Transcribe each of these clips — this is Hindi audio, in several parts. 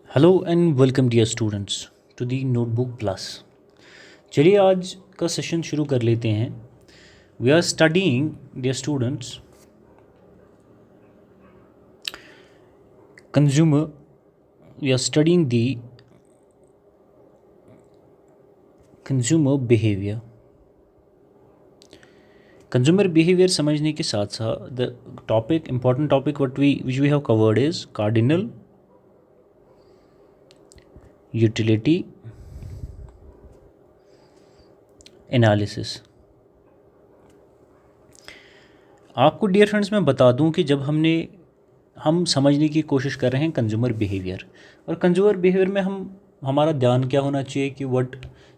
Hello and welcome dear students to the notebook plus. चलिए आज का सेशन शुरू कर लेते हैं। We are studying dear students consumer we are studying the consumer behaviour. Consumer behaviour समझने के साथ साथ the topic important topic which we have covered is cardinal utility analysis. आपको डियर फ्रेंड्स मैं बता दूं कि जब हम समझने की कोशिश कर रहे हैं कंज्यूमर बिहेवियर, और कंज्यूमर बिहेवियर में हमारा ध्यान क्या होना चाहिए कि व्हाट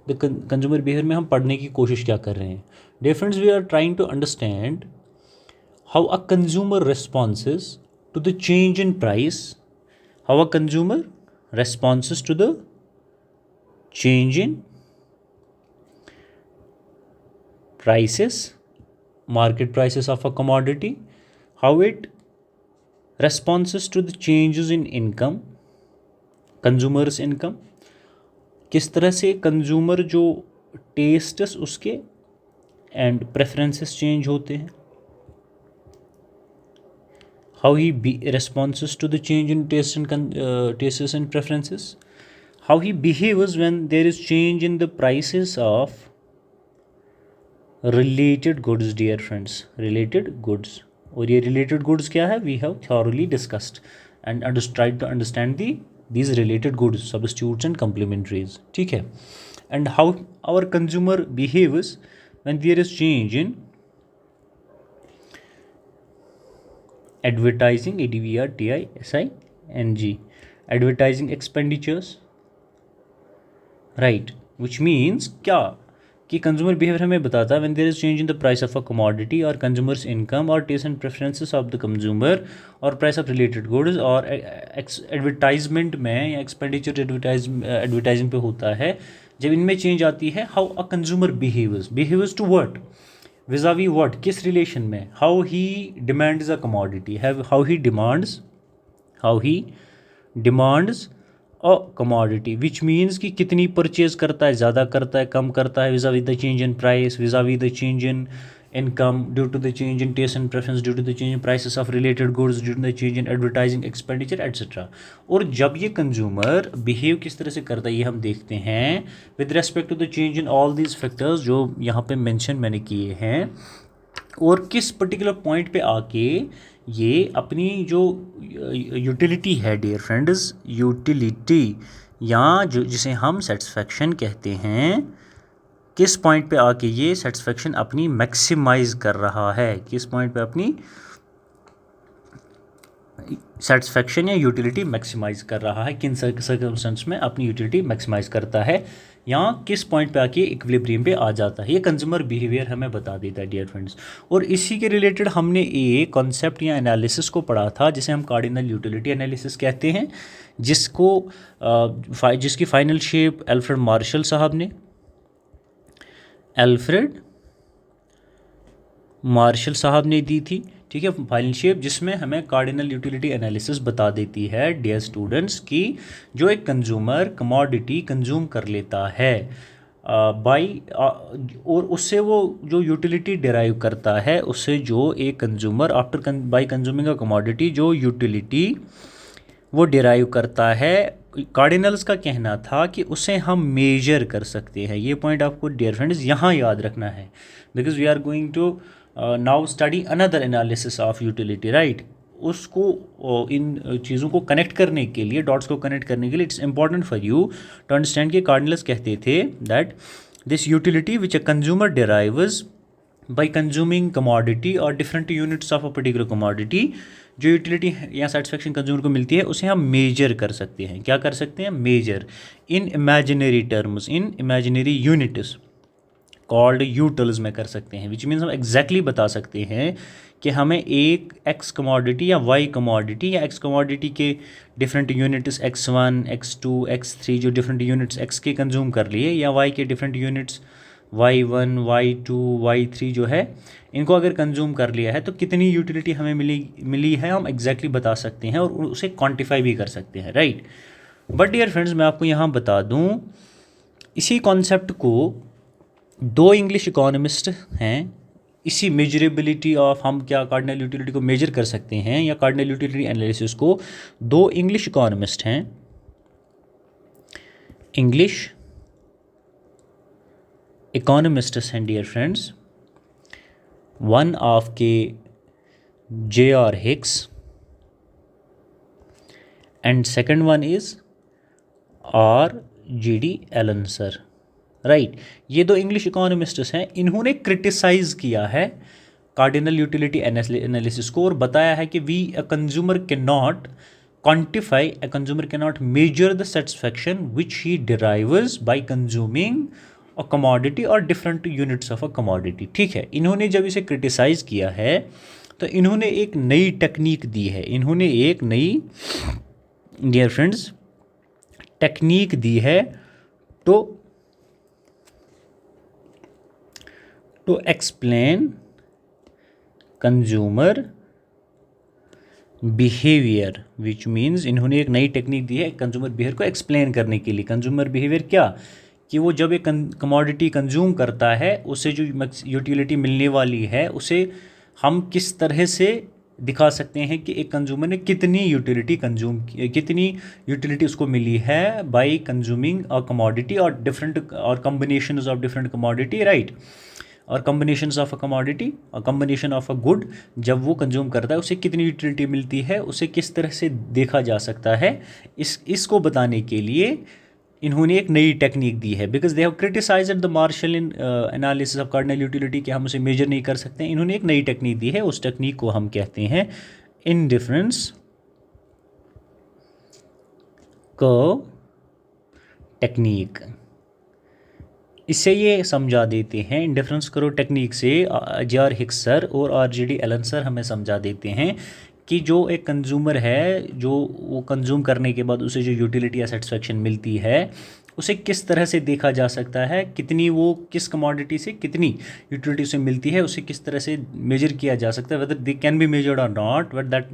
द कंज्यूमर बिहेवियर में हम पढ़ने की कोशिश क्या कर रहे हैं। Dear friends, we are trying to understand how a consumer responses to the change in price, how a consumer responses to the change in prices, market prices of a commodity, how it responses to the changes in income, consumers income, किस तरह से कंज्यूमर जो टेस्ट्स उसके एंड प्रेफरेंसेस चेंज होते हैं, how he responses to the change in tastes and preferences, how he behaves when there is change in the prices of related goods. Dear friends, related goods, और ये related goods क्या है, we have thoroughly discussed and tried to understand these related goods, substitutes and complementaries. ठीक है, and how our consumer behaves when there is change in advertising, advertising, advertising expenditures, right, which means क्या कि कंज्यूमर बिहेवियर हमें बताता है when there is change in the price of a commodity और कंज्यूमर्स इनकम और taste and preferences of the consumer और प्राइस ऑफ रिलेटेड गुड्स, और एडवर्टाइजमेंट में या एक्सपेंडिचर एडवर्टाइजिंग पे होता है जब इनमें चेंज आती है। How a consumer behaves to what, vis a vis what, किस रिलेशन में, how he demands a commodity, how he demands a commodity, which means कि कितनी परचेज करता है, ज़्यादा करता है, कम करता है, vis a vis with the change in price, vis a vis with the change in income, due to the change in taste and preference, due to the change in prices of related goods, due to the change in advertising expenditure etcetera. और जब ये कंज्यूमर बिहेव किस तरह से करता है ये हम देखते हैं with respect to the change in all these factors जो यहाँ पे मेंशन मैंने किए हैं, और किस पर्टिकुलर पॉइंट पे आके ये अपनी जो यूटिलिटी है डियर फ्रेंड्स, यूटिलिटी या जो जिसे हम सेटिस्फेक्शन कहते हैं, किस पॉइंट पे आके ये सेटिस्फेक्शन अपनी मैक्सिमाइज कर रहा है, किस पॉइंट पे अपनी सेटिस्फेक्शन या यूटिलिटी मैक्सिमाइज कर रहा है, किन सर्कमस्टेंस में अपनी यूटिलिटी मैक्सिमाइज करता है, या किस पॉइंट पे आके इक्विलिब्रियम पे आ जाता है। ये कंज्यूमर बिहेवियर हमें बता देता है डियर फ्रेंड्स। और इसी के रिलेटेड हमने एक कॉन्सेप्ट या एनालिसिस को पढ़ा था जिसे हम कार्डिनल यूटिलिटी एनालिसिस कहते हैं, जिसकी फाइनल शेप एल्फ्रेड मार्शल साहब ने दी थी। ठीक है, फाइनल शेप जिसमें हमें कार्डिनल यूटिलिटी एनालिसिस बता देती है डियर स्टूडेंट्स कि जो एक कंज्यूमर कमोडिटी कंज्यूम कर लेता है और उससे वो जो यूटिलिटी डिराइव करता है, उससे जो एक consumer after bye consuming a commodity जो यूटिलिटी वो डिराइव करता है, कार्डिनल्स का कहना था कि उसे हम मेजर कर सकते हैं। ये पॉइंट आपको डियर फ्रेंड्स यहाँ याद रखना है, because we are going to now study another analysis of utility, right. उसको इन चीज़ों को कनेक्ट करने के लिए, डॉट्स को कनेक्ट करने के लिए it's important for you to understand कि कार्डिनल्स कहते थे that this utility which a consumer derives by consuming commodity और different units of a particular commodity, जो यूटिलिटी या सेटिस्फेक्शन कंज्यूमर को मिलती है उसे हम मेजर कर सकते हैं। क्या कर सकते हैं? Measure in imaginary terms, in imaginary units called utils में कर सकते हैं, विच मीन्स हम एग्जैक्टली बता सकते हैं कि हमें एक एक्स कमोडिटी या वाई कमोडिटी या एक्स कमोडिटी के different units x1, x2, x3 जो डिफरेंट यूनिट्स x के कंज्यूम कर लिए, या y के different units y1, y2, y3 जो है इनको अगर कंज्यूम कर लिया है तो कितनी यूटिलिटी हमें मिली है हम एग्जैक्टली बता सकते हैं और उसे क्वांटिफाई भी कर सकते हैं, राइट। बट डियर फ्रेंड्स मैं आपको यहाँ बता दूँ, इसी कॉन्सेप्ट को दो इंग्लिश इकोनॉमिस्ट हैं, इसी मेजरेबिलिटी ऑफ हम क्या कार्डिनल यूटिलिटी को मेजर कर सकते हैं या कार्डिनल यूटिलिटी एनालिसिस को दो इंग्लिश इकोनॉमिस्ट हैं, इंग्लिश इकोनॉमिस्ट्स हैं डियर फ्रेंड्स। वन ऑफ के J.R. Hicks and second one is R.G.D. Allen sir, right. ये दो इंग्लिश इकोनॉमिस्ट्स हैं, इन्होंने क्रिटिसाइज किया है कार्डिनल यूटिलिटी एनालिसिस को और बताया है कि a consumer can not quantify, a consumer can not measure the satisfaction which he derives by consuming a commodity और different units of a commodity. ठीक है, इन्होंने जब इसे क्रिटिसाइज किया है तो इन्होंने एक नई टेक्निक दी है, इन्होंने एक नई डियर फ्रेंड्स टेक्निक दी है to explain consumer behaviour, which means इन्होंने एक नई टेक्निक दी है कंज्यूमर बिहेवियर को एक्सप्लेन करने के लिए। कंज्यूमर बिहेवियर क्या, कि वो जब एक कमोडिटी कंज्यूम करता है उसे जो यूटिलिटी मिलने वाली है उसे हम किस तरह से दिखा सकते हैं कि एक कंज्यूमर ने कितनी यूटिलिटी कितनी यूटिलिटी उसको मिली है बाय कंज्यूमिंग अ कमोडिटी और डिफरेंट और combinations of different commodity, right, और कम्बिनेशंस ऑफ अ कमोडिटी और कम्बिनेशन ऑफ अ गुड, जब वो कंज्यूम करता है उसे कितनी यूटिलिटी मिलती है, उसे किस तरह से देखा जा सकता है। इसको बताने के लिए इन्होंने एक नई टेक्निक दी है, because they have criticised the Marshallian analysis of cardinal utility कि हम उसे मेजर नहीं कर सकते। इन्होंने एक नई टेक्निक दी है, उस टेक्निक को हम कहते हैं इंडिफरेंस कर्व टेक्निक। इससे ये समझा देते हैं, इंडिफरेंस कर्व टेक्निक से J.R. हिक्स सर और R.G.D. एलन सर हमें समझा देते हैं कि जो एक कंज्यूमर है, जो वो कंज्यूम करने के बाद उसे जो यूटिलिटी या सेटिस्फैक्शन मिलती है उसे किस तरह से देखा जा सकता है, कितनी वो किस कमोडिटी से कितनी यूटिलिटी से मिलती है उसे किस तरह से मेजर किया जा सकता है, whether they can be measured और नॉट, वेदर दैट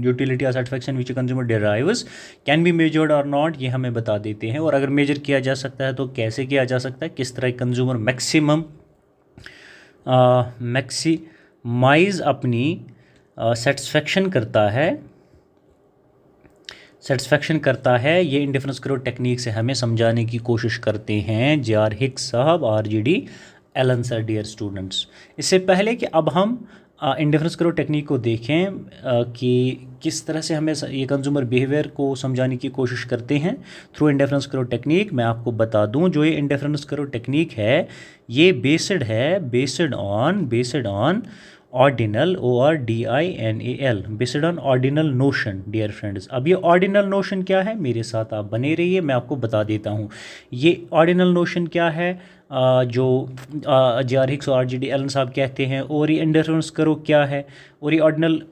यूटिलिटी या satisfaction which consumer derives can be measured और नॉट, ये हमें बता देते हैं। और अगर मेजर किया जा सकता है तो कैसे किया जा सकता है, किस तरह कंज्यूमर मैक्सिमाइज अपनी सेटिस्फैक्शन करता है, ये इंडिफरेंस कर्व टेक्निक से हमें समझाने की कोशिश करते हैं J.R. हिक्स साहब, R.G.D. Allen sir. Dear students, इससे पहले कि अब हम इंडिफरेंस कर्व टेक्निक को देखें कि किस तरह से हमें ये कंज्यूमर बिहेवियर को समझाने की कोशिश करते हैं थ्रू इंडिफरेंस कर्व टेक्निक, मैं आपको बता दूं जो ये इंडिफरेंस कर्व टेक्निक है ये based on ordinal ORDINAL, based on ordinal notion. Dear friends, अब ये ऑर्डिनल नोशन क्या है, मेरे साथ आप बने रहिए, मैं आपको बता देता हूँ ये ऑर्डिनल नोशन क्या है जो J.R. हिक्स और R.G.D. एलन साहब कहते हैं, और ये इंडिफरेंस कर्व क्या है, और ये ऑर्डिनल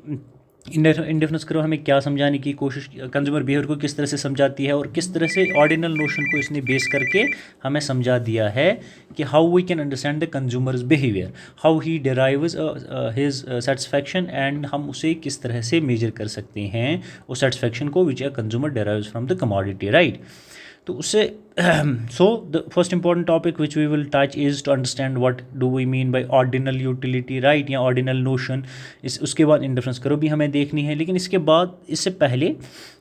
इंडिफरेंस कर्व हमें क्या समझाने की कोशिश, कंज्यूमर बिहेवियर को किस तरह से समझाती है, और किस तरह से ऑर्डिनल नोशन को इसने बेस करके हमें समझा दिया है कि how we can understand the consumers behaviour, how he derives his satisfaction, and हम उसे किस तरह से मेजर कर सकते हैं उस सेटिस्फैक्शन को which a consumer derives from the commodity, right. तो उससे so the first important topic which we will touch is to understand what do we mean by ordinal utility, right, या ordinal notion। उसके बाद इंडिफरेंस कर्व भी हमें देखनी है, लेकिन इससे पहले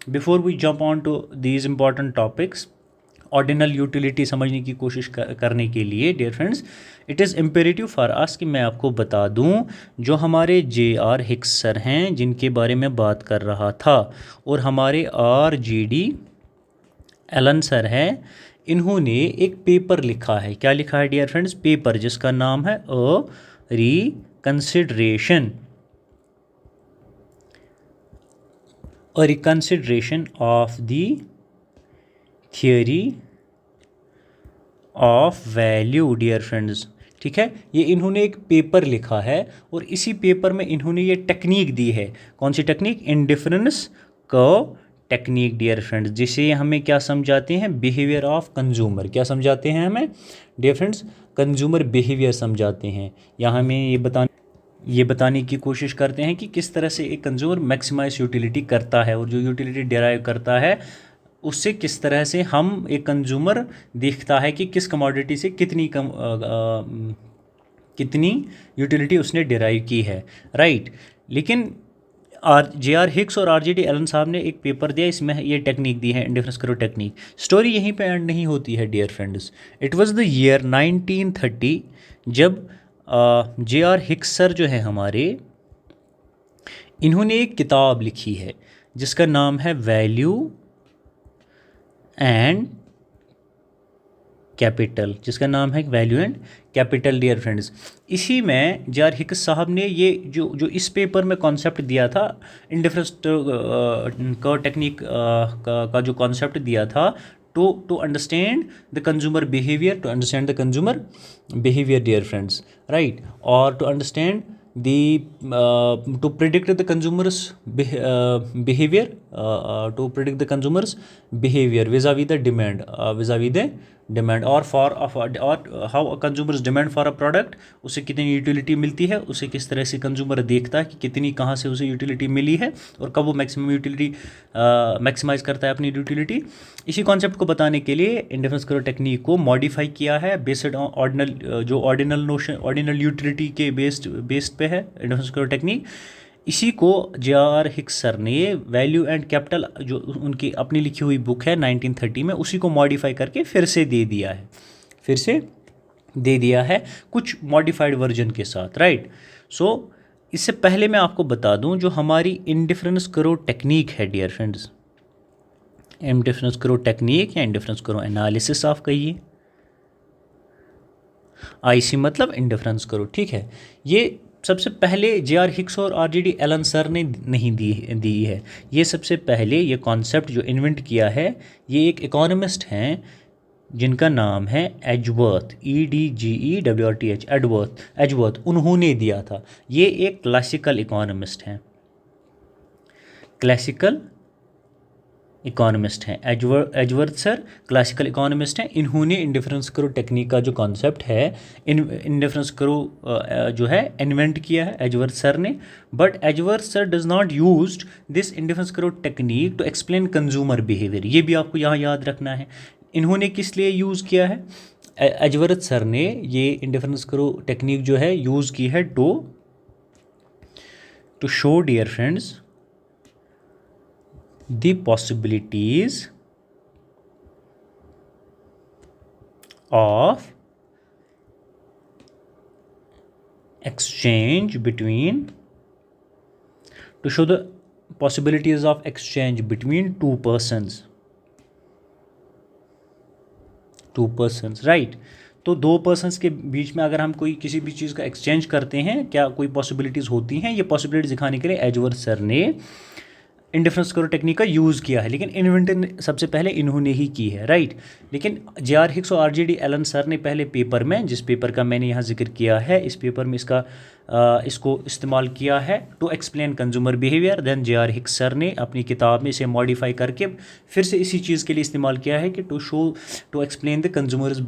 before we jump on to these important topics, ordinal utility समझने की कोशिश करने के लिए dear friends it is imperative for us कि मैं आपको बता दूं जो हमारे J.R. हिक्स सर हैं जिनके बारे में बात कर रहा था, और हमारे R.G.D. एलन सर हैं, इन्होंने एक पेपर लिखा है। क्या लिखा है डियर फ्रेंड्स, पेपर जिसका नाम है a reconsideration of the theory of value. Dear friends, ठीक है, ये इन्होंने एक पेपर लिखा है और इसी पेपर में इन्होंने ये टेक्निक दी है। कौन सी technique, indifference curve technique dear friends, जिसे हमें क्या समझाते हैं, बिहेवियर ऑफ कंज्यूमर। क्या समझाते हैं हमें डियर फ्रेंड्स, कंज्यूमर बिहेवियर समझाते हैं। यहाँ हमें ये बताने की कोशिश करते हैं कि किस तरह से एक कंज्यूमर मैक्सिमाइज यूटिलिटी करता है और जो यूटिलिटी डिराइव करता है उससे किस तरह से हम एक कंज्यूमर देखता है कि किस कमोडिटी से कितनी यूटिलिटी उसने डिराइव की है, राइट। लेकिन जे आर हिक्स और RGD एलन साहब ने एक पेपर दिया, इसमें ये टेक्निक दी है, इंडिफरेंस करो टेक्निक। स्टोरी यहीं पे एंड नहीं होती है dear friends. It was the year 1930 जब जे आर हिक्स सर जो है हमारे, इन्होंने एक किताब लिखी है जिसका नाम है वैल्यू एंड कैपिटल, जिसका नाम है value and capital dear friends. इसी में जे.आर.हिक्स साहब ने ये जो इस पेपर में कॉन्सेप्ट दिया था, इंडिफरेंस का टेक्निक का जो कॉन्सेप्ट दिया था, to understand the consumer behaviour, to understand the consumer behaviour dear friends, right, और to understand to predict the consumers behavior, to predict the consumers behavior vis-a-vis the demand, or how a consumers demand for a product, उसे कितनी यूटिलिटी मिलती है, उसे किस तरह से कंज्यूमर देखता है कि कितनी कहाँ से उसे यूटिलिटी मिली है और कब वो मैक्सिमम यूटिलिटी मैक्सिमाइज करता है अपनी यूटिलिटी। इसी कॉन्सेप्ट को बताने के लिए इंडिफरेंस करो टेक्निक को मॉडिफाई किया है बेस्ड ऑन ऑर्डिनल यूटिलिटी के बेस्ड पे है इंडिफरेंस करो टेक्निक। इसी को जे.आर.हिक्स सर ने वैल्यू एंड कैपिटल, जो उनकी अपनी लिखी हुई बुक है 1930 में, उसी को मॉडिफाई करके फिर से दे दिया है कुछ मॉडिफाइड वर्जन के साथ, राइट। सो इससे पहले मैं आपको बता दूं, जो हमारी इंडिफरेंस करो टेक्निक है dear friends, indifference curve technique या इंडिफरेंस करो एनालिसिस आप कहिए, IC मतलब इंडिफरेंस करो, ठीक है। ये सबसे पहले जे.आर.हिक्स और RGD एलन सर ने नहीं दी है। ये सबसे पहले ये कॉन्सेप्ट जो इन्वेंट किया है, ये एक इकोनॉमिस्ट हैं जिनका नाम है एजवर्थ, EDGEWRTH, एजवर्थ, उन्होंने दिया था। ये एक क्लासिकल इकोनॉमिस्ट हैं, एजवर्थ सर क्लासिकल इकोनॉमिस्ट हैं। इन्होंने इंडिफरेंस करो टेक्निक का जो कॉन्सेप्ट है, इंडिफरेंस करो जो है इन्वेंट किया है एजवर्थ सर ने। But Edgeworth sir does not used this indifference curve technique to explain consumer behaviour. ये भी आपको यहाँ याद रखना है। इन्होंने किस लिए यूज़ किया है? एजवर्थ सर ने ये इंडिफरेंस करो टेक्निक जो है यूज़ की है to show dear friends the possibilities of exchange between, to show the possibilities of exchange between two persons, right। तो दो पर्सन्स के बीच में अगर हम कोई किसी भी चीज़ का एक्सचेंज करते हैं, क्या कोई पॉसिबिलिटीज़ होती हैं? ये पॉसिबिलिटीज़ दिखाने के लिए एजवर्थ सर ने इंडिफरेंस करो टेक्निक का यूज़ किया है, लेकिन इन्वेंट सबसे पहले इन्होंने ही की है, राइट। लेकिन जे.आर.हिक्स और RGD एलन सर ने पहले पेपर में, जिस पेपर का मैंने यहाँ जिक्र किया है, इस पेपर में इसको इस्तेमाल किया है to explain consumer behaviour. Then J R Hicks sir ने अपनी किताब में इसे मॉडिफाई करके फिर से इसी चीज़ के लिए इस्तेमाल किया है कि to explain the consumers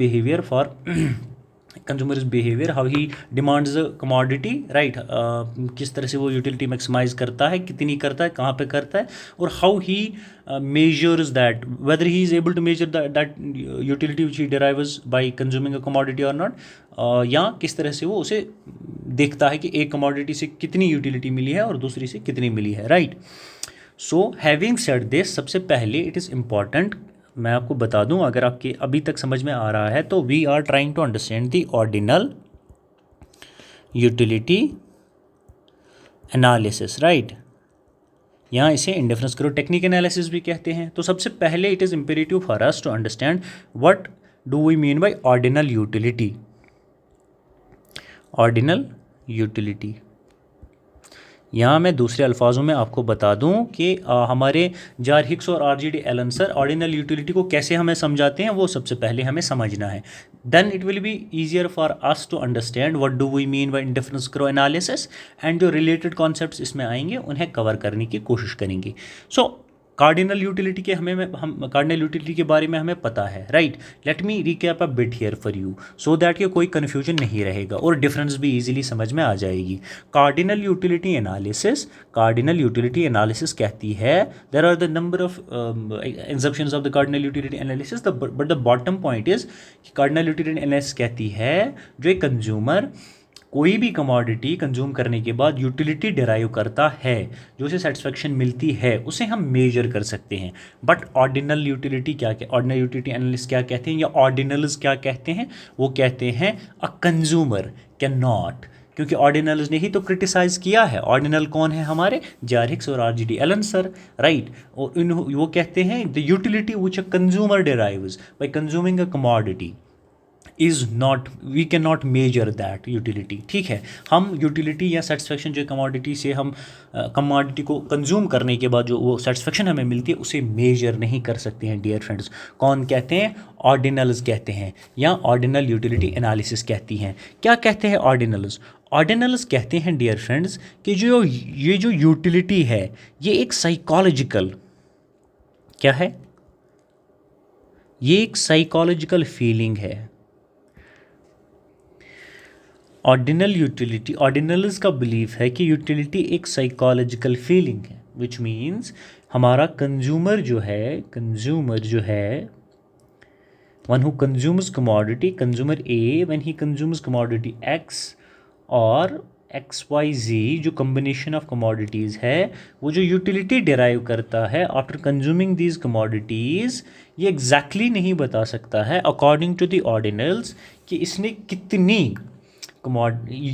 behaviour how he demands commodity, right. किस तरह से वो यूटिलिटी मैक्सिमाइज करता है, कितनी करता है, कहाँ पे करता है, और how he measures that, whether he is able to measure that utility which he derives by consuming a commodity और नॉट, या किस तरह से वो उसे देखता है कि एक कमोडिटी से कितनी यूटिलिटी मिली है और दूसरी से कितनी मिली है, right. So having said this, सबसे पहले इट इज़ इम्पॉर्टेंट मैं आपको बता दूं, अगर आपके अभी तक समझ में आ रहा है, तो we are trying to understand the ordinal utility analysis, right. यहाँ इसे इंडिफरेंस करो टेक्निक एनालिसिस भी कहते हैं। तो सबसे पहले it is imperative for us to understand what do we mean by ordinal utility. यहाँ मैं दूसरे अल्फाजों में आपको बता दूं कि हमारे जे.आर.हिक्स और RGD Allen sir ordinal utility को कैसे हमें समझाते हैं, वो सबसे पहले हमें समझना है। Then it will be easier for us to understand what do we mean by indifference curve analysis, and जो रिलेटेड कॉन्सेप्ट्स इसमें आएंगे उन्हें कवर करने की कोशिश करेंगे। सो कार्डिनल यूटिलिटी के हम कार्डिनल यूटिलिटी के बारे में हमें पता है, right. Let me recap a bit here for you so that कि कोई कन्फ्यूजन नहीं रहेगा और डिफरेंस भी इजीली समझ में आ जाएगी। कार्डिनल यूटिलिटी एनालिसिस कहती है there are the number of exemptions of the cardinal utility analysis, but the bottom point is cardinal utility analysis कहती है जो एक कंज्यूमर कोई भी कमोडिटी कंज्यूम करने के बाद यूटिलिटी डिराइव करता है, जो उसे सेटिस्फेक्शन मिलती है, उसे हम मेजर कर सकते हैं। But ordinal utility ordinal utility analyst क्या कहते हैं या ऑर्डिनल्स क्या कहते हैं? वो कहते हैं अ कंज्यूमर कैन नॉट, क्योंकि ऑर्डिनल्स ने ही तो क्रिटिसाइज किया है। ऑर्डिनल कौन है हमारे? जे.आर. हिक्स और R.G.D. Allen sir, right. और वो कहते हैं the utility which a consumer derives by consuming a commodity is not, we can not measure that utility. ठीक है, हम यूटिलिटी या सेटिस्फेक्शन जो कमोडिटी से हम कमोडिटी को कंज्यूम करने के बाद जो वो सेटिस्फेक्शन हमें मिलती है उसे मेजर नहीं कर सकते हैं डियर फ्रेंड्स। कौन कहते हैं? ऑर्डिनल्स कहते हैं या ऑर्डिनल यूटिलिटी एनालिसिस कहती हैं। क्या कहते हैं ऑर्डिनल्स? ऑर्डिनल्स कहते हैं डियर फ्रेंड्स कि ये जो यूटिलिटी है ये एक साइकोलॉजिकल, क्या है? ये एक साइकोलॉजिकल फीलिंग है। ऑर्डिनल्स का बिलीफ है कि यूटिलिटी एक साइकोलॉजिकल फीलिंग है, विच मीन्स हमारा कंज्यूमर जो है one who consumes commodity, consumer A when he consumes commodity x और XYZ जो कम्बिनेशन ऑफ कमोडिटीज़ है, वो जो यूटिलिटी डिराइव करता है आफ्टर कंज्यूमिंग दीज कमोडिटीज़, ये एग्जैक्टली नहीं बता सकता है अकॉर्डिंग टू द ऑर्डिनल्स कि इसने कितनी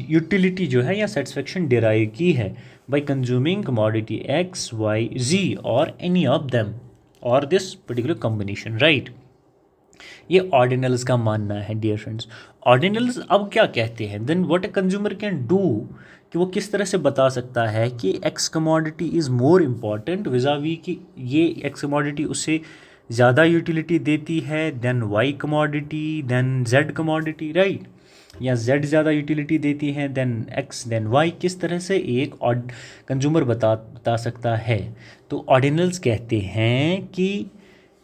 यूटिलिटी जो है या सेटिस्फेक्शन डिराइव की है बाय कंज्यूमिंग कमोडिटी XYZ और एनी ऑफ देम और दिस पर्टिकुलर कॉम्बिनेशन, राइट। ये ऑर्डिनल्स का मानना है डियर फ्रेंड्स। ऑर्डिनल्स अब क्या कहते हैं? Then what a consumer can do, कि वो किस तरह से बता सकता है कि X commodity is more important vis a vis कि ये एक्स कमोडिटी उससे ज़्यादा यूटिलिटी देती है then Y commodity then Z commodity, right. या Z ज़्यादा यूटिलिटी देती है देन X देन Y, किस तरह से एक कंज्यूमर बता सकता है? तो ऑर्डिनल्स कहते हैं कि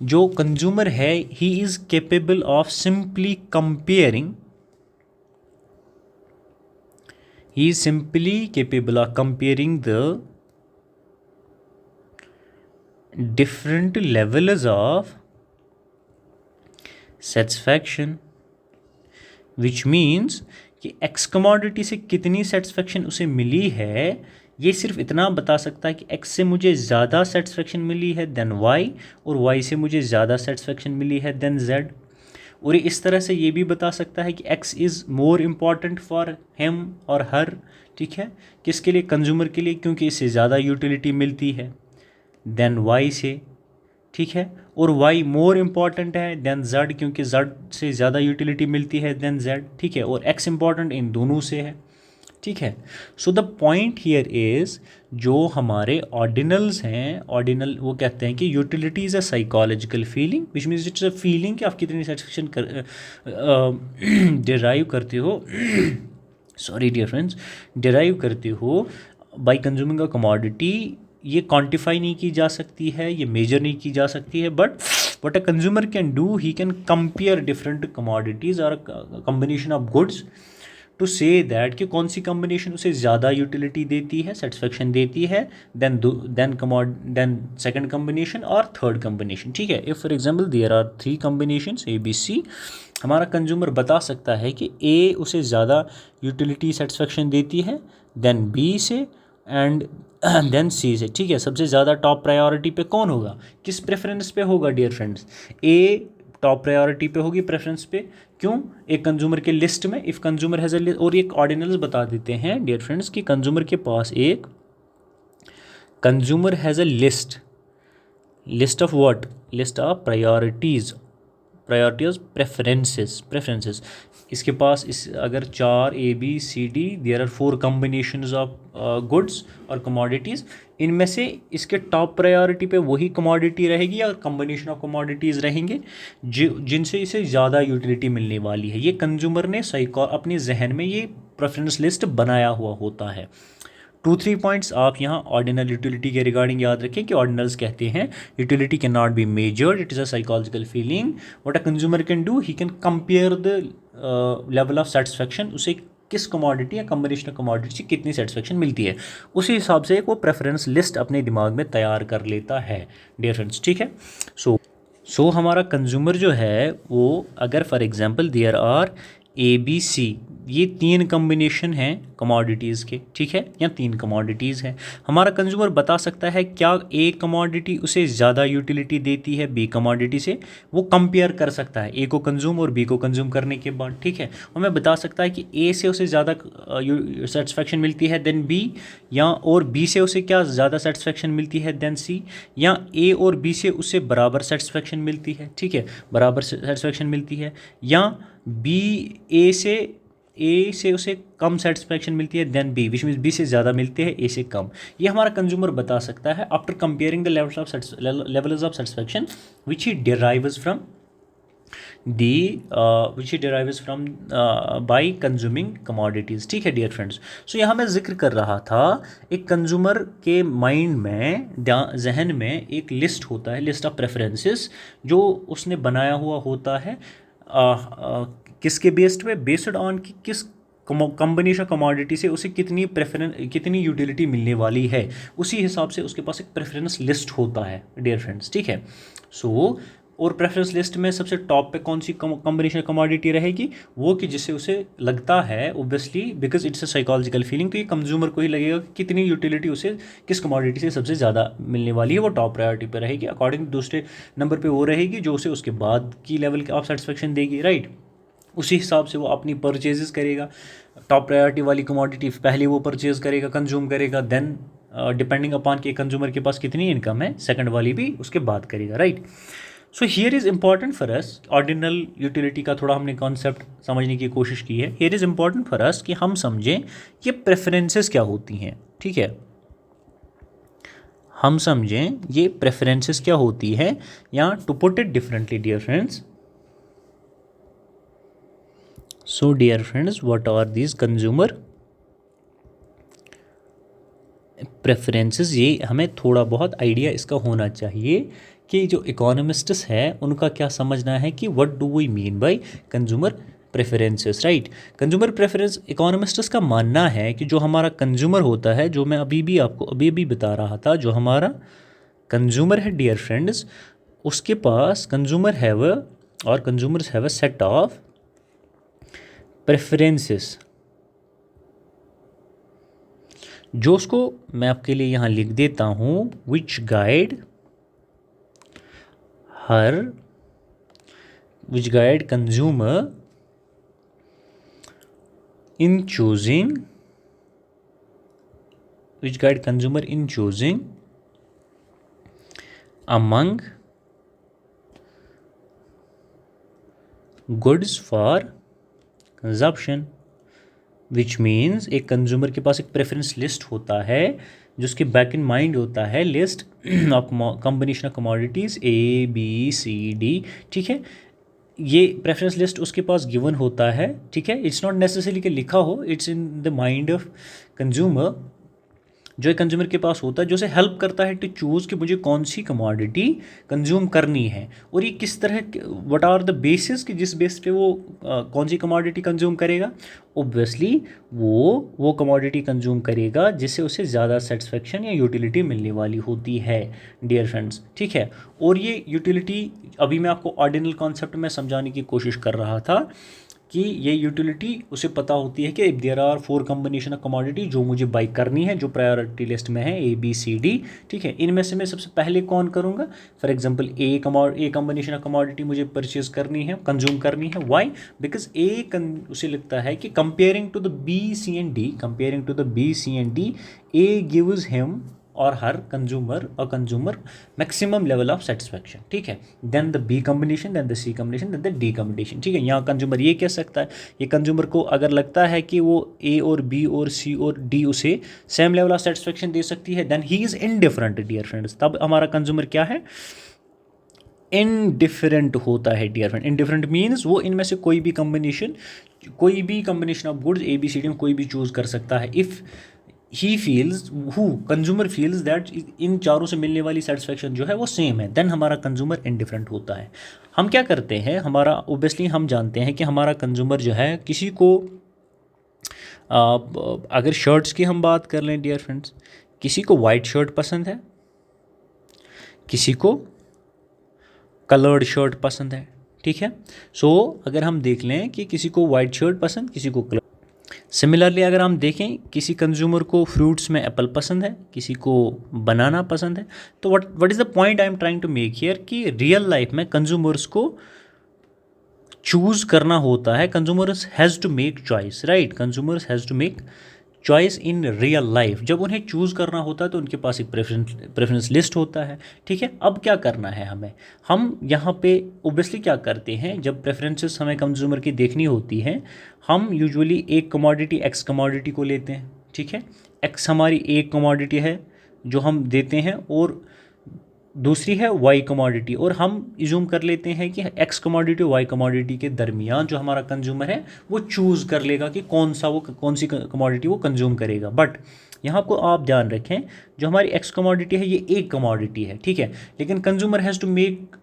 जो कंज्यूमर है he is capable of simply comparing, the different levels of satisfaction, which means कि एक्स कमोडिटी से कितनी सेटिस्फेक्शन उसे मिली है, ये सिर्फ इतना बता सकता है कि एक्स से मुझे ज़्यादा सेटिस्फेक्शन मिली है देन वाई और वाई से मुझे ज़्यादा सेटिस्फेक्शन मिली है देन जेड। और इस तरह से ये भी बता सकता है कि x is more important for him और हर, ठीक है, किसके लिए? कंज्यूमर के लिए, क्योंकि इससे ज़्यादा यूटिलिटी मिलती है देन वाई से, ठीक है। और y मोर इम्पॉर्टेंट है देन z, क्योंकि z से ज़्यादा यूटिलिटी मिलती है देन z, ठीक है। और x इम्पॉर्टेंट इन दोनों से है, ठीक है। So the point here is जो हमारे ऑर्डिनल्स हैं, ऑर्डिनल वो कहते हैं कि utility is a psychological feeling which means it's a feeling कि आप कितनी सेटिस्फेक्शन डिराइव करते हो सॉरी डियर फ्रेंड्स, डिराइव करते हो बाय कंज्यूमिंग अ कमोडिटी। ये क्वांटिफाई नहीं की जा सकती है, ये मेजर नहीं की जा सकती है, but what a consumer can do, he can compare different commodities और combination of goods to say that कि कौन सी कॉम्बिनेशन उसे ज़्यादा यूटिलिटी देती है, सेटिस्फेक्शन देती है देन सेकंड कॉम्बिनेशन और थर्ड कॉम्बिनेशन, ठीक है। If for example there are 3 combinations ABC, हमारा कंज्यूमर बता सकता है कि A उसे ज़्यादा यूटिलिटी सेटिस्फेक्शन देती है देन B से एंड देन C से, ठीक है। सबसे ज़्यादा टॉप प्रायोरिटी पे कौन होगा, किस प्रेफरेंस पे होगा dear friends? A top priority पे होगी प्रेफरेंस पे, क्यों? एक कंज्यूमर के लिस्ट में if consumer has a list, और एक ऑर्डिनल्स बता देते हैं डियर फ्रेंड्स कि कंज्यूमर के पास एक consumer has a list of what, list of priorities preferences. इसके पास इस अगर 4 ABCD there are 4 combinations of goods और कमोडिटीज़, इनमें से इसके टॉप प्रायोरिटी पे वही कमोडिटी रहेगी या कॉम्बिनेशन ऑफ कमोडिटीज़ रहेंगे जिनसे इसे ज़्यादा यूटिलिटी मिलने वाली है। ये कंज्यूमर ने अपने जहन में ये प्रेफरेंस लिस्ट बनाया हुआ होता है। 2-3 पॉइंट्स आप यहाँ ऑर्डिनल यूटिलिटी के रिगार्डिंग याद रखें कि ऑर्डिनल्स कहते हैं utility can not be measured, it is a psychological feeling. What a consumer can do, he can compare the level of satisfaction, उसे किस कमोडिटी या कम्बिनेशन ऑफ कमोडिटी से कितनी सेटिस्फैक्शन मिलती है, उसी हिसाब से एक वो प्रेफरेंस लिस्ट अपने दिमाग में तैयार कर लेता है डियर फ्रेंड्स। ठीक है, सो हमारा कंज्यूमर जो है वो अगर for example there are ABC, ये 3 कम्बिनेशन हैं कमोडिटीज़ के, ठीक है, या 3 कमोडिटीज़ हैं। हमारा कंज्यूमर बता सकता है क्या ए कमोडिटी उसे ज़्यादा यूटिलिटी देती है बी कमोडिटी से, वो कंपेयर कर सकता है ए को कंज्यूम और बी को कंज्यूम करने के बाद, ठीक है। और मैं बता सकता है कि ए से उसे ज़्यादा सेटिस्फैक्शन मिलती है देन बी, या और बी से उसे क्या ज़्यादा सेटिस्फैक्शन मिलती है देन सी, या ए और बी से उसे बराबर सेटिस्फैक्शन मिलती है, ठीक है, बराबर सेटिस्फैक्शन मिलती है, या बी ए से उसे कम सेटिस्फैक्शन मिलती है then B, which means B से ज़्यादा मिलते हैं ए से कम। ये हमारा कंज्यूमर बता सकता है after comparing the levels of satisfaction which he derives from by consuming commodities. ठीक है डियर फ्रेंड्स, सो यहाँ मैं जिक्र कर रहा था एक कंज्यूमर के माइंड में, जहन में एक लिस्ट होता है, लिस्ट ऑफ प्रेफरेंसेस जो उसने बनाया हुआ होता है, किसके बेस्ड पे, बेस्ड ऑन कि किस कम्बिनेशन कमोडिटी से उसे कितनी यूटिलिटी मिलने वाली है, उसी हिसाब से उसके पास एक प्रेफरेंस लिस्ट होता है डियर फ्रेंड्स। ठीक है, सो और प्रेफरेंस लिस्ट में सबसे टॉप पे कौन सी कम्बिनेशन कमोडिटी रहेगी, वो कि जिससे उसे लगता है obviously because it's a psychological feeling, तो ये कंज्यूमर को ही लगेगा कि कितनी यूटिलिटी उसे किस कमोडिटी से सबसे ज़्यादा मिलने वाली है, वो टॉप प्रायोरिटी पे रहेगी। अकॉर्डिंग दूसरे नंबर पे वो रहेगी जो उसे उसके बाद की लेवल ऑफ सेटिस्फेक्शन देगी, राइट। उसी हिसाब से वो अपनी परचेजेस करेगा, टॉप प्रायोरिटी वाली कमोडिटी पहले वो परचेज करेगा, कंज्यूम करेगा, देन डिपेंडिंग अपॉन कि कंज्यूमर के पास कितनी इनकम है सेकंड वाली भी उसके बाद करेगा, right. So here is important for us, ordinal utility का थोड़ा हमने कॉन्सेप्ट समझने की कोशिश की है। Here is important for us कि हम समझें ये प्रेफरेंसेस क्या होती हैं, ठीक है, हम समझें ये प्रेफरेंसेस क्या होती है, या to put it differently dear friends, so dear friends what are these consumer preferences, ये हमें थोड़ा बहुत आइडिया इसका होना चाहिए कि जो इकोनॉमिस्ट्स है उनका क्या समझना है कि what do we mean by consumer preferences, right. Consumer preference, economists का मानना है कि जो हमारा कंज्यूमर होता है, जो मैं आपको अभी बता रहा था, जो हमारा कंज्यूमर है डियर फ्रेंड्स, उसके पास consumers have a set of preferences, जो उसको मैं आपके लिए यहाँ लिख देता हूँ, which guide consumer in choosing among goods for consumption, which means एक कंज्यूमर के पास एक प्रेफरेंस लिस्ट होता है जो उसके बैक इन माइंड होता है, list of combination of commodities ABCD, ठीक है। ये प्रेफरेंस लिस्ट उसके पास गिवन होता है, ठीक है, इट्स नॉट नेसेसरी कि लिखा हो, it's in the mind of consumer, जो एक कंज्यूमर के पास होता है, जो उसे हेल्प करता है टू चूज़ कि मुझे कौन सी कमोडिटी कंज्यूम करनी है, और ये किस तरह, व्हाट आर द बेसिस कि जिस बेस पे वो कौन सी कमोडिटी कंज्यूम करेगा। ओब्वियसली वो कमोडिटी कंज्यूम करेगा जिससे उसे ज़्यादा सेटिस्फेक्शन या यूटिलिटी मिलने वाली होती है डियर फ्रेंड्स, ठीक है। और ये यूटिलिटी अभी मैं आपको ऑर्डिनल कॉन्सेप्ट में समझाने की कोशिश कर रहा था कि ये यूटिलिटी उसे पता होती है कि if there are 4 combination of commodity जो मुझे बाई करनी है, जो प्रायोरिटी लिस्ट में है ABCD, ठीक है, इनमें से मैं सबसे पहले कौन करूँगा, for example A combination of commodity मुझे परचेज करनी है, कंज्यूम करनी है, वाई, बिकॉज उसे लगता है कि comparing to the B C and D A gives him और हर consumer maximum level of satisfaction, ठीक है, then the B combination, then the C combination, then the D combination, ठीक है। यहाँ कंज्यूमर ये कह सकता है, ये कंज्यूमर को अगर लगता है कि वो ए और बी और सी और डी उसे सेम लेवल ऑफ सेटिस्फैक्शन दे सकती है, then he is indifferent dear friends, तब हमारा कंज्यूमर क्या है, इनडिफरेंट होता है डियर फ्रेंड। इनडिफरेंट मीन्स वो इनमें से कोई भी कम्बिनेशन ऑफ गुड्स ABCD में कोई भी चूज़ कर सकता है। If he feels who consumer feels that in चारों से मिलने वाली सेटिस्फेक्शन जो है वो सेम है, देन हमारा कंज्यूमर इनडिफरेंट होता है। हम क्या करते हैं, हमारा ओबियसली हम जानते हैं कि हमारा कंज्यूमर जो है किसी को अगर शर्ट्स की हम बात कर लें डियर फ्रेंड्स, किसी को वाइट शर्ट पसंद है, किसी को कलर्ड शर्ट पसंद है, ठीक है। सो अगर हम देख लें कि किसी को वाइट शर्ट पसंद, किसी को कलर, सिमिलरली अगर हम देखें किसी कंज्यूमर को फ्रूट्स में एप्पल पसंद है, किसी को बनाना पसंद है, तो what is the point I am trying to make here कि रियल लाइफ में कंज्यूमर्स को चूज़ करना होता है, consumers has to make choice, right, consumers has to make choice in real life. जब उन्हें चूज़ करना होता है तो उनके पास एक प्रेफरेंस लिस्ट होता है, ठीक है। अब क्या करना है हमें, हम यहाँ पे ओबियसली क्या करते हैं, जब प्रेफरेंसेस हमें कंज्यूमर की देखनी होती हैं, हम यूजुअली एक कमोडिटी एक्स कमोडिटी को लेते हैं, ठीक है। एक्स हमारी एक कमोडिटी है जो हम देते हैं, और दूसरी है वाई कमोडिटी, और हम इज्यूम कर लेते हैं कि एक्स कमोडिटी और वाई कमोडिटी के दरमियान जो हमारा कंज्यूमर है वो चूज़ कर लेगा कि कौन सी कमोडिटी वो कंज्यूम करेगा। बट यहाँ को आप ध्यान रखें, जो हमारी एक्स कमोडिटी है ये एक कमोडिटी है, ठीक है, लेकिन consumer has to make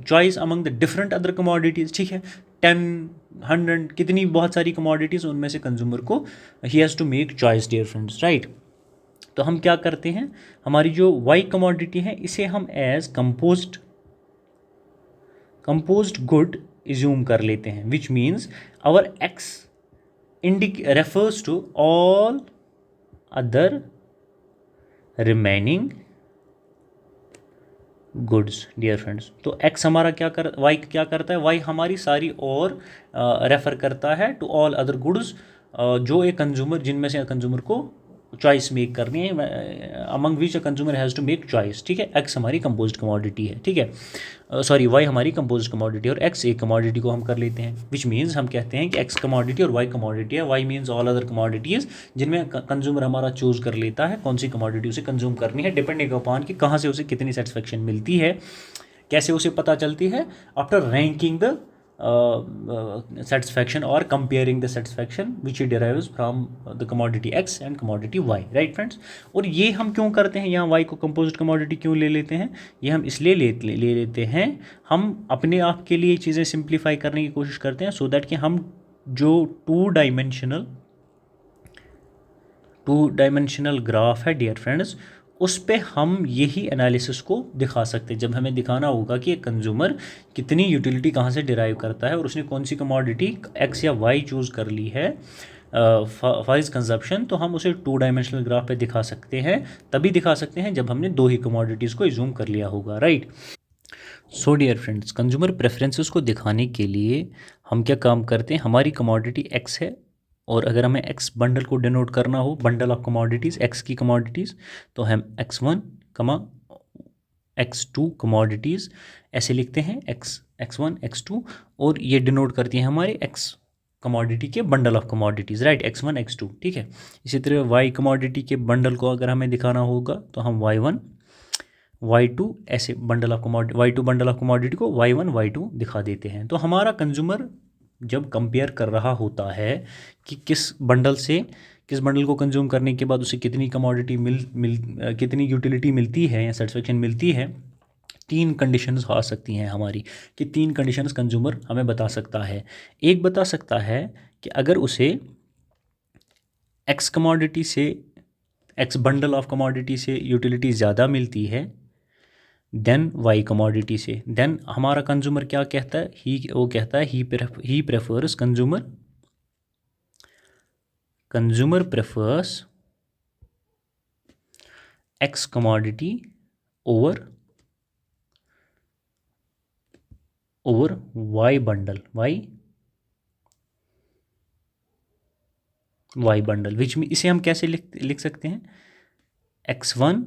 choice among the different other commodities, ठीक है, 10, 100 कितनी बहुत सारी कमोडिटीज़, उनमें से कंज्यूमर को ही has to make choice dear friends, right. तो हम क्या करते हैं, हमारी जो वाई कमोडिटी है इसे हम एज कंपोज्ड गुड इज्यूम कर लेते हैं, which means our X refers to all other remaining goods dear friends. तो एक्स हमारा वाई क्या करता है, वाई हमारी सारी और रेफर करता है टू ऑल अदर गुड्स, जो एक कंज्यूमर, जिनमें से कंज्यूमर को चॉइस मेक करनी है, among which a consumer has to make choice, ठीक है। एक्स हमारी कंपोज्ड कमोडिटी है, ठीक है, सॉरी वाई हमारी कंपोज्ड कमोडिटी और एक्स एक कमोडिटी को हम कर लेते हैं, विच मीन्स हम कहते हैं कि एक्स कमोडिटी और वाई कमोडिटी है, Y means all other commodities जिनमें कंज्यूमर हमारा चूज़ कर लेता है कौन सी कमोडिटी उसे कंज्यूम करनी है, डिपेंडिंग अपॉन कि कहाँ से उसे कितनी सेटिस्फेक्शन मिलती है। कैसे उसे पता चलती है, after ranking the satisfaction or comparing the satisfaction which he derives from the commodity X and commodity Y, right friends। और ये हम क्यों करते हैं, यहाँ Y को composite commodity क्यों ले लेते हैं, ये हम इसलिए ले लेते हैं, हम अपने आप के लिए चीज़ें सिंप्लीफाई करने की कोशिश करते हैं, सो दैट कि हम जो टू डायमेंशनल ग्राफ है डियर फ्रेंड्स, उस पे हम यही एनालिसिस को दिखा सकते हैं, जब हमें दिखाना होगा कि एक कंज्यूमर कितनी यूटिलिटी कहाँ से डिराइव करता है और उसने कौन सी कमोडिटी एक्स या वाई चूज़ कर ली है फॉर इज कंजप्शन, तो हम उसे टू डायमेंशनल ग्राफ पे दिखा सकते हैं, तभी दिखा सकते हैं जब हमने दो ही कमोडिटीज़ को इज्यूम कर लिया होगा, right. So dear friends, consumer preferences को दिखाने के लिए हम क्या काम करते हैं, हमारी कमोडिटी एक्स है, और अगर हमें एक्स बंडल को डिनोट करना हो, बंडल ऑफ कमोडिटीज़ एक्स की कमोडिटीज़, तो हम x1, x2 कमोडिटीज़ ऐसे लिखते हैं, x1 x2, और ये डिनोट करती हैं हमारे x कमोडिटी के bundle of commodities, right, x1 x2, ठीक है। इसी तरह y कमोडिटी के बंडल को अगर हमें दिखाना होगा तो हम y1 y2 ऐसे bundle of commodity, y2 bundle of commodity को y1 y2 दिखा देते हैं। तो हमारा कंज्यूमर जब कंपेयर कर रहा होता है कि किस बंडल को कंज्यूम करने के बाद उसे कितनी कमोडिटी कितनी यूटिलिटी मिलती है या सेटिस्फेक्शन मिलती है, तीन कंडीशंस आ सकती हैं हमारी, कि तीन कंडीशंस कंज्यूमर हमें बता सकता है। एक बता सकता है कि अगर उसे एक्स कमोडिटी से, एक्स बंडल ऑफ कमोडिटी से यूटिलिटी ज़्यादा मिलती है देन वाई कमोडिटी से, देन हमारा कंज्यूमर क्या कहता है, वो कहता है he prefers consumer prefers X commodity over Y bundle which में इसे हम कैसे लिख सकते हैं, x1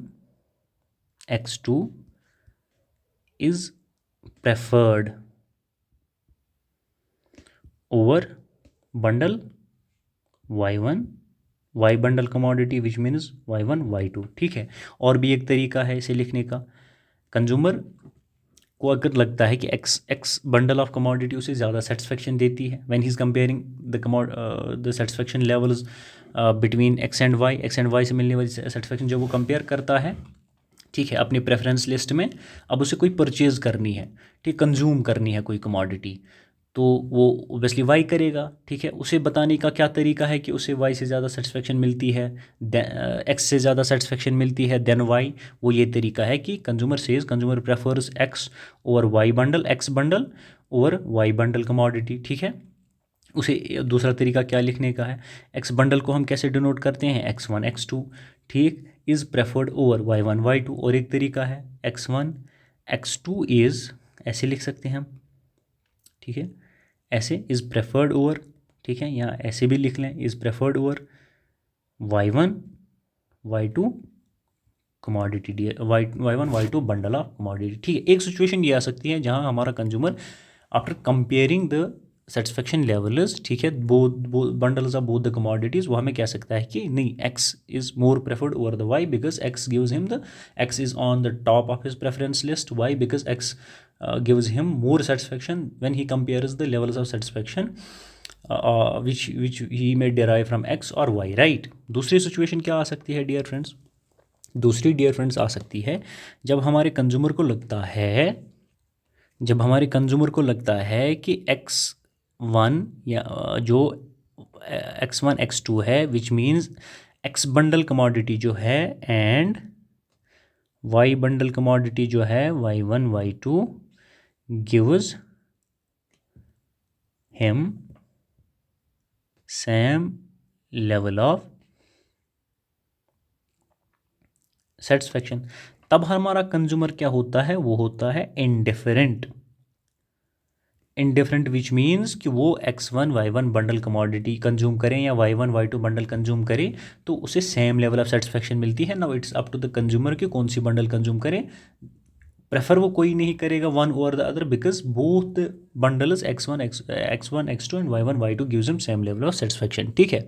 x2 is preferred over bundle y1 y bundle commodity which means y1 y2, ठीक है। और भी एक तरीका है इसे लिखने का, कंज्यूमर को अगर लगता है कि एक्स बंडल ऑफ कमोडिटी उसे ज़्यादा सेटिस्फेक्शन देती है, when he is comparing the satisfaction levels between X and Y से मिलने वाली सेटिस्फेक्शन जब वो कंपेयर करता है, ठीक है, अपनी प्रेफरेंस लिस्ट में, अब उसे कोई परचेज़ करनी है, ठीक, कंज्यूम करनी है कोई कमोडिटी, तो वो ओबियसली वाई करेगा, ठीक है। उसे बताने का क्या तरीका है कि उसे वाई से ज़्यादा सेटिस्फेक्शन मिलती है, एक्स से ज़्यादा सेटिस्फेक्शन मिलती है देन वाई, वो ये तरीका है कि consumer prefers X over Y bundle, X bundle over Y bundle commodity, ठीक है। उसे दूसरा तरीका क्या लिखने का है, एक्स बंडल को हम कैसे डिनोट करते हैं, x1 x2, ठीक, is preferred over y1 y2, और एक तरीका है x1 x2 इज़, ऐसे लिख सकते हैं हम, ठीक है, ऐसे इज़ प्रेफर्ड ओवर, ठीक है, यहाँ ऐसे भी लिख लें, is preferred over y1 y2 commodity, y1 y2 bundle of commodity, ठीक है। एक सिचुएशन ये आ सकती है जहाँ हमारा consumer after comparing the satisfaction levels, ठीक है, both bundles of both the commodities, वो हमें कह सकता है कि नहीं, x is more preferred over the why because x gives him the, x is on the top of his preference list, why because x gives him more satisfaction when he compares the levels of satisfaction which he may derive from x or y, right। दूसरी सिचुएशन क्या आ सकती है डियर फ्रेंड्स, दूसरी डियर फ्रेंड्स आ सकती है जब हमारे कंज्यूमर को लगता है, जब हमारे कंज्यूमर को लगता है कि x1 या जो x1 x2 है, which means x bundle commodity जो है एंड y बंडल कमोडिटी जो है y1 y2 gives him same level of satisfaction, तब हमारा कंज्यूमर क्या होता है, वो होता है इंडिफरेंट, इंडिफरेंट विच मीन्स कि वो x1 y1 bundle commodity consume करें या y1 y2 बंडल कंज्यूम करें तो उसे सेम लेवल ऑफ सेटिस्फेक्शन मिलती है। Now it's up to the consumer कि कौन सी बंडल कंज्यूम करें, प्रेफर वो कोई नहीं करेगा one over the other because both bundles x1 x2 and y1 y2 gives him same level of satisfaction, ठीक है।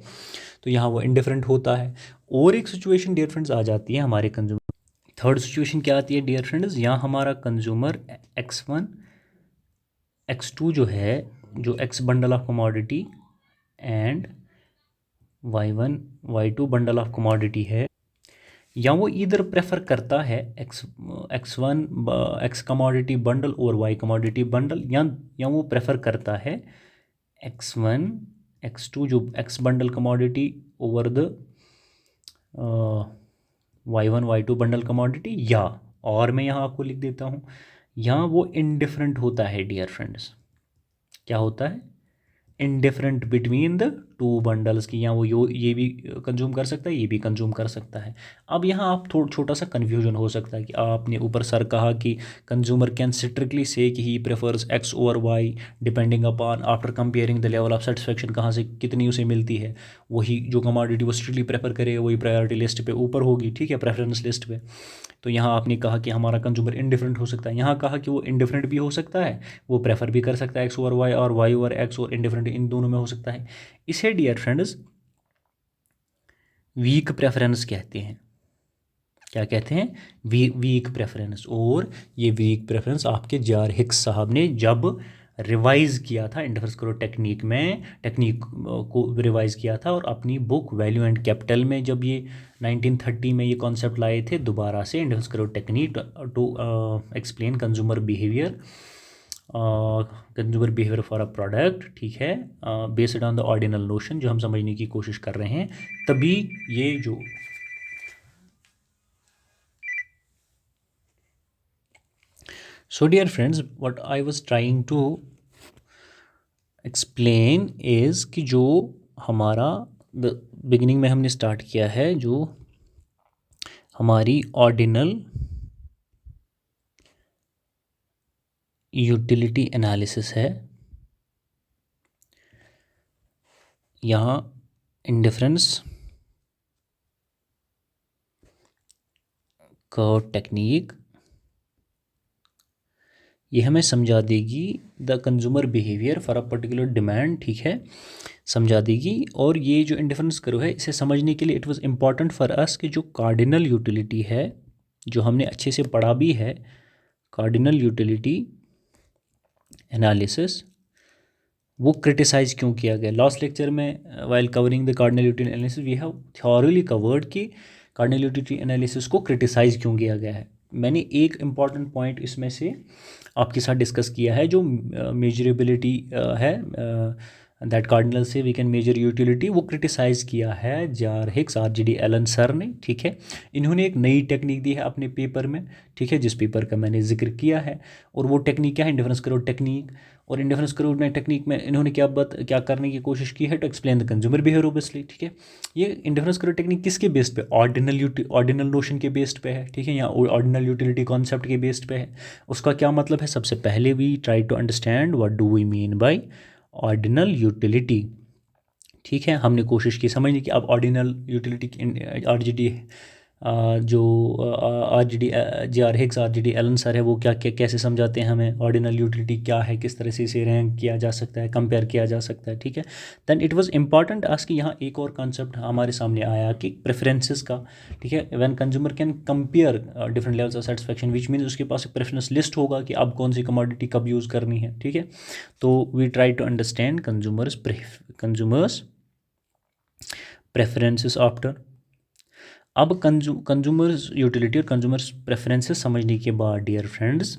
तो यहाँ वो इंडिफरेंट होता है। और एक सिचुएशन डियर फ्रेंड्स आ जाती है हमारे कंज्यूमर, थर्ड सिचुएशन क्या आती है डियर फ्रेंड्स, यहाँ हमारा कंज्यूमर x1 x2 जो है, जो x bundle of commodity and y1 y2 bundle of commodity है, या वो इधर प्रेफर करता है x कमोडिटी बंडल और y कमोडिटी बंडल, या वो प्रेफर करता है x1 x2 जो x bundle commodity over the y1 y2 bundle commodity, या और मैं यहाँ आपको लिख देता हूँ, यहाँ वो इनडिफरेंट होता है डियर फ्रेंड्स, क्या होता है, indifferent between the two bundles की, या वो ये भी कंज्यूम कर सकता है, ये भी कंज्यूम कर सकता है। अब यहाँ आप छोटा सा कन्फ्यूजन हो सकता है कि आपने ऊपर सर कहा कि कंज्यूमर कैन स्ट्रिक्टली से कि he prefers X over Y depending upon after comparing the level of satisfaction, कहाँ से कितनी उसे मिलती है, वही जो कमोडिटी वो स्ट्रिक्टली प्रेफर करेगा वही प्रायोरिटी लिस्ट पे ऊपर होगी, ठीक है, प्रेफरेंस लिस्ट पे। तो यहाँ आपने कहा कि हमारा कंज्यूमर इंडिफरेंट हो सकता है, यहाँ कहा कि वो इंडिफरेंट भी हो सकता है, वो प्रेफर भी कर सकता है एक्स ओवर वाई और वाई ओवर एक्स, और इंडिफरेंट इन दोनों में हो सकता है। इसे डियर फ्रेंड्स वीक प्रेफरेंस कहते हैं। क्या कहते हैं, वीक प्रेफरेंस। और ये वीक प्रेफरेंस आपके जार हिक्स साहब ने जब रिवाइज़ किया था इंटरफेरेंस करो टेक्निक को रिवाइज़ किया था, और अपनी बुक वैल्यू एंड कैपिटल में जब ये 1930 में ये कॉन्सेप्ट लाए थे दोबारा से, indifference curve technique to explain consumer behaviour for a product, ठीक है, based on the ordinal notion, जो हम समझने की कोशिश कर रहे हैं। तभी ये जो So dear friends, what I was trying to explain is कि जो हमारा बिगिनिंग में हमने स्टार्ट किया है, जो हमारी ऑर्डिनल यूटिलिटी एनालिसिस है, यहाँ इंडिफरेंस कर्व टेक्निक ये हमें समझा देगी the consumer behaviour for a particular demand, ठीक है, समझा देगी। और ये जो इंडिफरेंस कर्व है इसे समझने के लिए it was important for us कि जो कार्डिनल यूटिलिटी है, जो हमने अच्छे से पढ़ा भी है, कार्डिनल यूटिलिटी एनालिसिस वो क्रिटिसाइज क्यों किया गया। लास्ट लेक्चर में while covering the cardinal utility analysis we have थ्योरली कवर्ड कि कार्डिनल यूटिलिटी एनालिसिस को क्रिटिसाइज क्यों किया गया है। मैंने एक इम्पॉर्टेंट पॉइंट इसमें से आपके साथ डिस्कस किया है जो मेजरेबिलिटी है दैट कार्डिनल से वी कैन मेजर यूटिलिटी, वो क्रिटिसाइज़ किया है J R Hicks RGD Allen sir ने। ठीक है, इन्होंने एक नई टेक्निक दी है अपने पेपर में, ठीक है, जिस पेपर का मैंने जिक्र किया है। और वो टेक्निक क्या है, इंडिफरेंस करो टेक्निक। और इंडिफरेंस करो टेक्निक में इन्होंने क्या करने की कोशिश की है, to explain the consumer behaviour obviously. ठीक है, ये इंडिफरेंस करो टेक्निक किसके बेस्ड पे, ऑर्डिनल नोशन के बेस्ड पे है। ठीक है, या ऑर्डिनल यूटिलिटी कॉन्सेप्ट के बेस्ड पे है। उसका क्या मतलब है, सबसे पहले we try to understand what do we mean by ordinal utility. ठीक है, हमने कोशिश की समझने की अब ऑर्डिनल यूटिलिटी RGD जो RGD JR Hicks RGD Allen sir है वो क्या कैसे समझाते हैं हमें ऑर्डिनल यूटिलिटी क्या है, किस तरह से इसे रैंक किया जा सकता है, कंपेयर किया जा सकता है। ठीक है, देन इट वाज इंपॉर्टेंट आज कि यहाँ एक और कॉन्सेप्ट हमारे सामने आया कि प्रेफरेंसेस का। ठीक है, when consumer can compare different levels of satisfaction which means उसके पास एक प्रेफरेंस लिस्ट होगा कि अब कौन सी कमोडिटी कब यूज़ करनी है। ठीक है, तो we try to understand consumers preferences after. अब कंज्यूमर्स यूटिलिटी और कंज्यूमर्स प्रेफरेंसेस समझने के बाद डियर फ्रेंड्स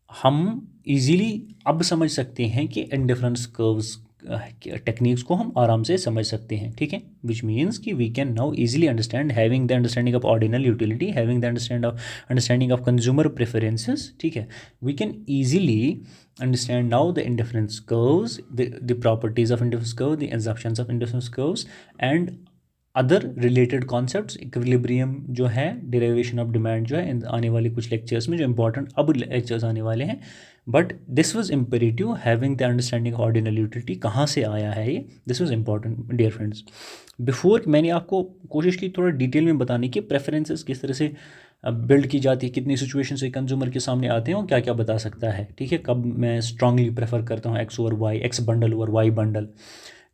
हम इजीली अब समझ सकते हैं कि इंडिफरेंस कर्व्स टेक्निक्स को हम आराम से समझ सकते हैं। ठीक है, विच मीन्स कि we can now easily understand having the understanding of ordinal utility, having the understanding of consumer preferences. ठीक है, we can easily understand now the indifference curves, the properties of indifference curve, the assumptions of indifference curves and other related concepts. Equilibrium जो है, डेरिवेशन ऑफ डिमांड जो है आने वाले कुछ लेक्चर्स में जो इंपॉर्टेंट अब लेक्चर्स आने वाले हैं। But this was imperative having the understanding of ordinal utility, कहाँ से आया है ये, this was important dear friends. Before मैंने आपको कोशिश की थोड़ा डिटेल में बताने की प्रेफरेंसेस किस तरह से बिल्ड की जाती है, कितनी सिचुएशन से कंज्यूमर के सामने आते हैं और क्या क्या बता सकता है। ठीक है, कब मैं स्ट्रांगली प्रेफर करता हूँ X over Y, X bundle over Y bundle,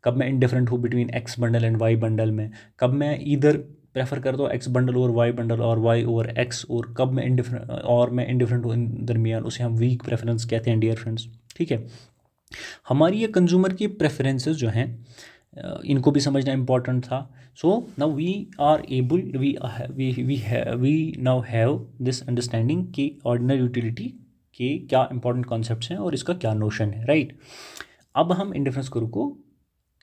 कब मैं इंडिफरेंट हूँ between X bundle and Y bundle में, कब मैं इधर प्रेफर करता हूँ X bundle over Y bundle और वाई ओवर एक्स, और कब मैं इंडिफरेंट हूँ इन दरमियान, उसे हम वीक प्रेफरेंस कहते हैं डियर फ्रेंड्स। ठीक है, हमारी ये कंज्यूमर की प्रेफरेंसेस जो हैं इनको भी समझना इंपॉर्टेंट था। So now we are able we now have this understanding कि ऑर्डिनल यूटिलिटी के क्या इंपॉर्टेंट कॉन्सेप्ट्स हैं और इसका क्या नोशन है, राइट। अब हम इंडिफरेंस कर्व को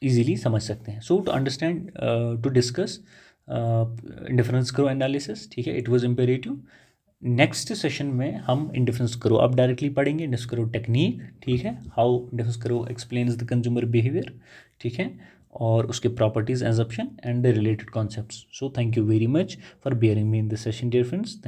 इजीली समझ सकते हैं। So to understand to discuss indifference curve analysis, ठीक है, it was imperative. Next session में हम इंडिफरेंस कर्व अब डायरेक्टली पढ़ेंगे, इंडिफरेंस कर्व टेक्निक। ठीक है, how indifference curve explains the consumer behaviour. ठीक है, और उसके properties, assumption and the related concepts. So thank you very much for bearing me in this session dear friends.